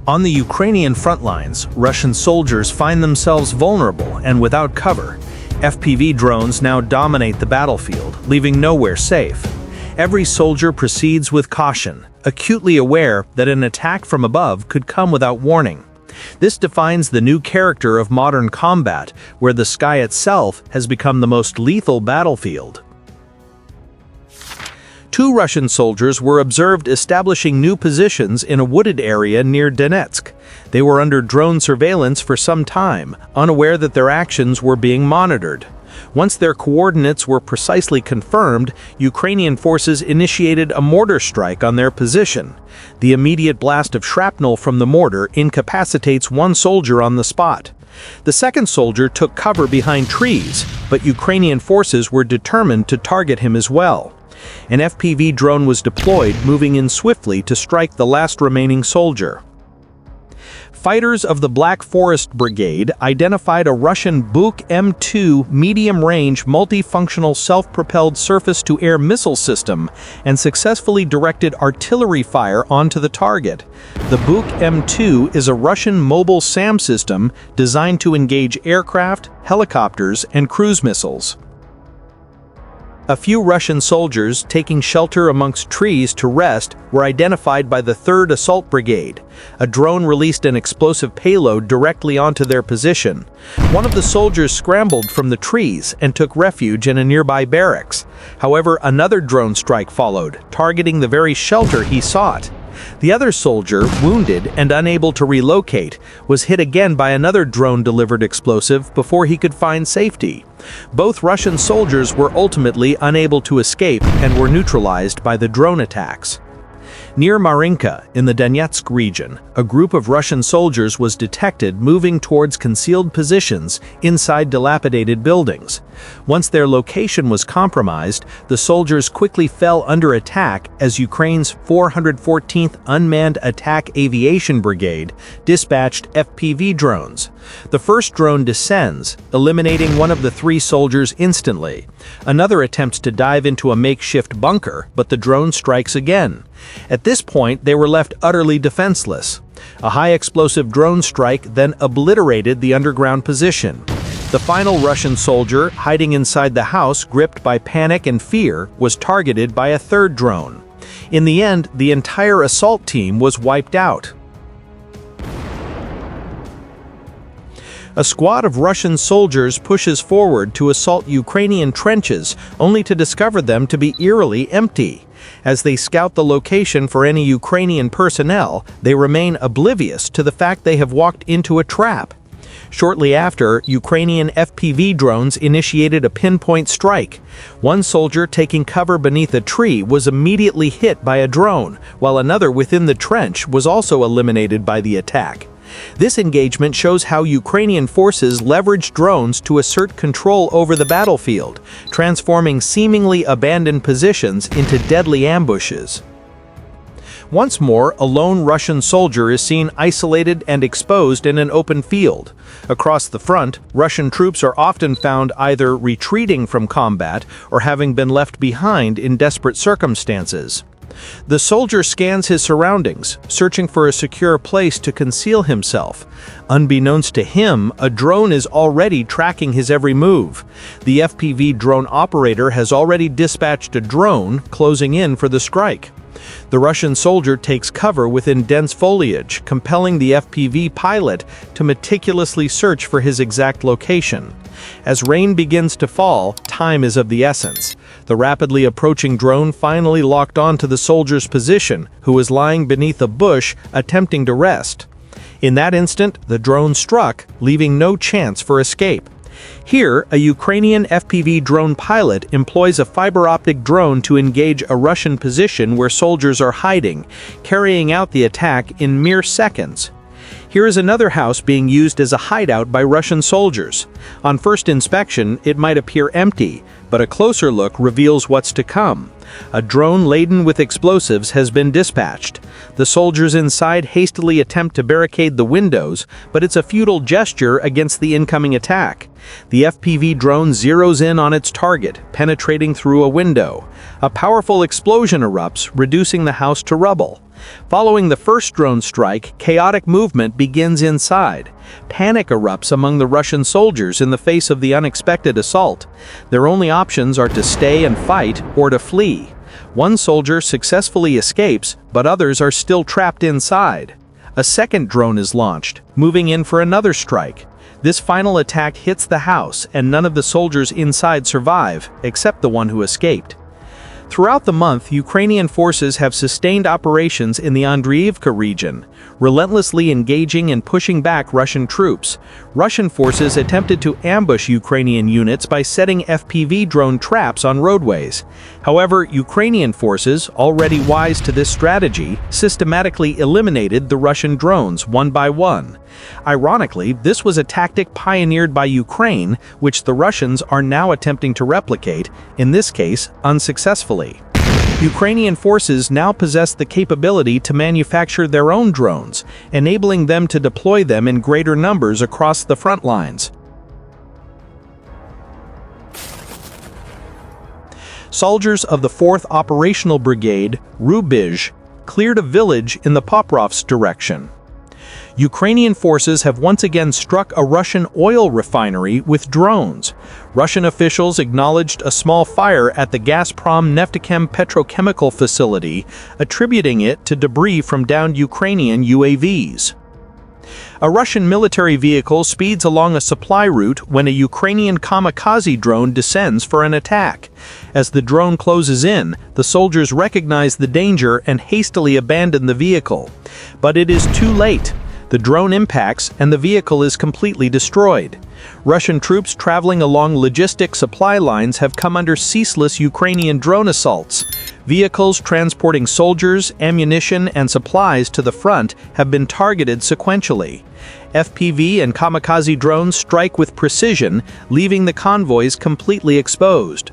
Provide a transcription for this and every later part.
On the Ukrainian front lines, Russian soldiers find themselves vulnerable and without cover. FPV drones now dominate the battlefield, leaving nowhere safe. Every soldier proceeds with caution, acutely aware that an attack from above could come without warning. This defines the new character of modern combat, where the sky itself has become the most lethal battlefield. Two Russian soldiers were observed establishing new positions in a wooded area near Donetsk. They were under drone surveillance for some time, unaware that their actions were being monitored. Once their coordinates were precisely confirmed, Ukrainian forces initiated a mortar strike on their position. The immediate blast of shrapnel from the mortar incapacitates one soldier on the spot. The second soldier took cover behind trees, but Ukrainian forces were determined to target him as well. An FPV drone was deployed, moving in swiftly to strike the last remaining soldier. Fighters of the Black Forest Brigade identified a Russian Buk M2 medium-range multifunctional self-propelled surface-to-air missile system and successfully directed artillery fire onto the target. The Buk M2 is a Russian mobile SAM system designed to engage aircraft, helicopters, and cruise missiles. A few Russian soldiers taking shelter amongst trees to rest were identified by the 3rd Assault Brigade. A drone released an explosive payload directly onto their position. One of the soldiers scrambled from the trees and took refuge in a nearby barracks. However, another drone strike followed, targeting the very shelter he sought. The other soldier, wounded and unable to relocate, was hit again by another drone-delivered explosive before he could find safety. Both Russian soldiers were ultimately unable to escape and were neutralized by the drone attacks. Near Marinka, in the Donetsk region, a group of Russian soldiers was detected moving towards concealed positions inside dilapidated buildings. Once their location was compromised, the soldiers quickly fell under attack as Ukraine's 414th Unmanned Attack Aviation Brigade dispatched FPV drones. The first drone descends, eliminating one of the 3 soldiers instantly. Another attempts to dive into a makeshift bunker, but the drone strikes again. At this point, they were left utterly defenseless. A high-explosive drone strike then obliterated the underground position. The final Russian soldier, hiding inside the house gripped by panic and fear, was targeted by a 3rd drone. In the end, the entire assault team was wiped out. A squad of Russian soldiers pushes forward to assault Ukrainian trenches, only to discover them to be eerily empty. As they scout the location for any Ukrainian personnel, they remain oblivious to the fact they have walked into a trap. Shortly after, Ukrainian FPV drones initiated a pinpoint strike. One soldier taking cover beneath a tree was immediately hit by a drone, while another within the trench was also eliminated by the attack. This engagement shows how Ukrainian forces leverage drones to assert control over the battlefield, transforming seemingly abandoned positions into deadly ambushes. Once more, a lone Russian soldier is seen isolated and exposed in an open field. Across the front, Russian troops are often found either retreating from combat or having been left behind in desperate circumstances. The soldier scans his surroundings, searching for a secure place to conceal himself. Unbeknownst to him, a drone is already tracking his every move. The FPV drone operator has already dispatched a drone, closing in for the strike. The Russian soldier takes cover within dense foliage, compelling the FPV pilot to meticulously search for his exact location. As rain begins to fall, time is of the essence. The rapidly approaching drone finally locked onto the soldier's position, who was lying beneath a bush attempting to rest. In that instant, the drone struck, leaving no chance for escape. Here, a Ukrainian FPV drone pilot employs a fiber optic drone to engage a Russian position where soldiers are hiding, carrying out the attack in mere seconds. Here is another house being used as a hideout by Russian soldiers. On first inspection, it might appear empty, but a closer look reveals what's to come. A drone laden with explosives has been dispatched. The soldiers inside hastily attempt to barricade the windows, but it's a futile gesture against the incoming attack. The FPV drone zeroes in on its target, penetrating through a window. A powerful explosion erupts, reducing the house to rubble. Following the first drone strike, chaotic movement begins inside. Panic erupts among the Russian soldiers in the face of the unexpected assault. Their only options are to stay and fight or to flee. One soldier successfully escapes, but others are still trapped inside. A second drone is launched, moving in for another strike. This final attack hits the house, and none of the soldiers inside survive, except the one who escaped. Throughout the month, Ukrainian forces have sustained operations in the Andriivka region, relentlessly engaging and pushing back Russian troops. Russian forces attempted to ambush Ukrainian units by setting FPV drone traps on roadways. However, Ukrainian forces, already wise to this strategy, systematically eliminated the Russian drones one by one. Ironically, this was a tactic pioneered by Ukraine, which the Russians are now attempting to replicate, in this case, unsuccessfully. Ukrainian forces now possess the capability to manufacture their own drones, enabling them to deploy them in greater numbers across the front lines. Soldiers of the 4th Operational Brigade, Rubizh, cleared a village in the Pokrovsk direction. Ukrainian forces have once again struck a Russian oil refinery with drones. Russian officials acknowledged a small fire at the Gazprom Neftechem petrochemical facility, attributing it to debris from downed Ukrainian UAVs. A Russian military vehicle speeds along a supply route when a Ukrainian kamikaze drone descends for an attack. As the drone closes in, the soldiers recognize the danger and hastily abandon the vehicle. But it is too late. The drone impacts and the vehicle is completely destroyed. Russian troops traveling along logistic supply lines have come under ceaseless Ukrainian drone assaults. Vehicles transporting soldiers, ammunition, and supplies to the front have been targeted sequentially. FPV and kamikaze drones strike with precision, leaving the convoys completely exposed.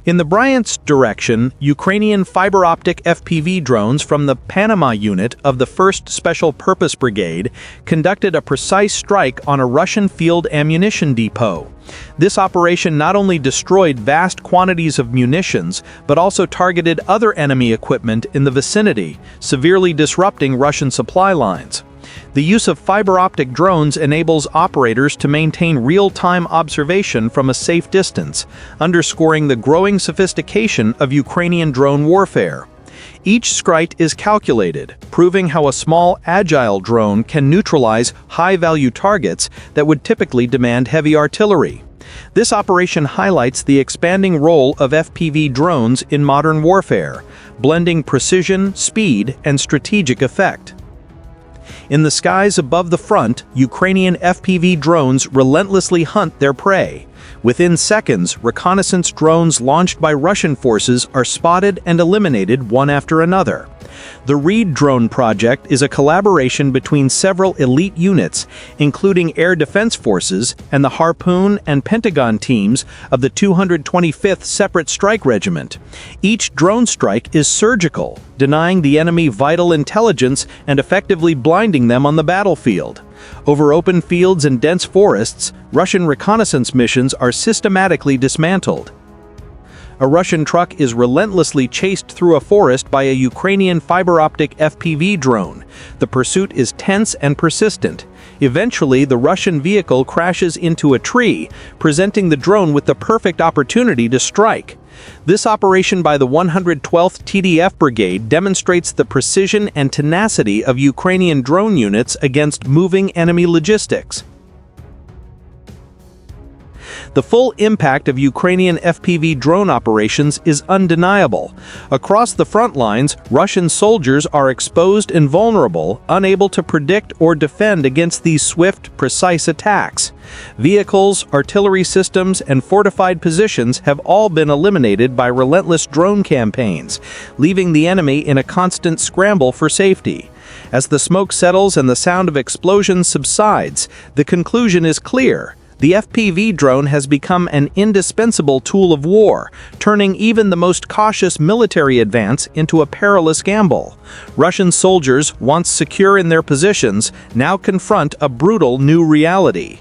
In the Bryansk direction, Ukrainian fiber-optic FPV drones from the Panama unit of the 1st Special Purpose Brigade conducted a precise strike on a Russian field ammunition depot. This operation not only destroyed vast quantities of munitions, but also targeted other enemy equipment in the vicinity, severely disrupting Russian supply lines. The use of fiber-optic drones enables operators to maintain real-time observation from a safe distance, underscoring the growing sophistication of Ukrainian drone warfare. Each strike is calculated, proving how a small, agile drone can neutralize high-value targets that would typically demand heavy artillery. This operation highlights the expanding role of FPV drones in modern warfare, blending precision, speed, and strategic effect. In the skies above the front, Ukrainian FPV drones relentlessly hunt their prey. Within seconds, reconnaissance drones launched by Russian forces are spotted and eliminated one after another. The Reed drone project is a collaboration between several elite units, including Air Defense Forces and the Harpoon and Pentagon teams of the 225th Separate Strike Regiment. Each drone strike is surgical, denying the enemy vital intelligence and effectively blinding them on the battlefield. Over open fields and dense forests, Russian reconnaissance missions are systematically dismantled. A Russian truck is relentlessly chased through a forest by a Ukrainian fiber-optic FPV drone. The pursuit is tense and persistent. Eventually, the Russian vehicle crashes into a tree, presenting the drone with the perfect opportunity to strike. This operation by the 112th TDF Brigade demonstrates the precision and tenacity of Ukrainian drone units against moving enemy logistics. The full impact of Ukrainian FPV drone operations is undeniable. Across the front lines, Russian soldiers are exposed and vulnerable, unable to predict or defend against these swift, precise attacks. Vehicles, artillery systems, and fortified positions have all been eliminated by relentless drone campaigns, leaving the enemy in a constant scramble for safety. As the smoke settles and the sound of explosions subsides, the conclusion is clear. The FPV drone has become an indispensable tool of war, turning even the most cautious military advance into a perilous gamble. Russian soldiers, once secure in their positions, now confront a brutal new reality.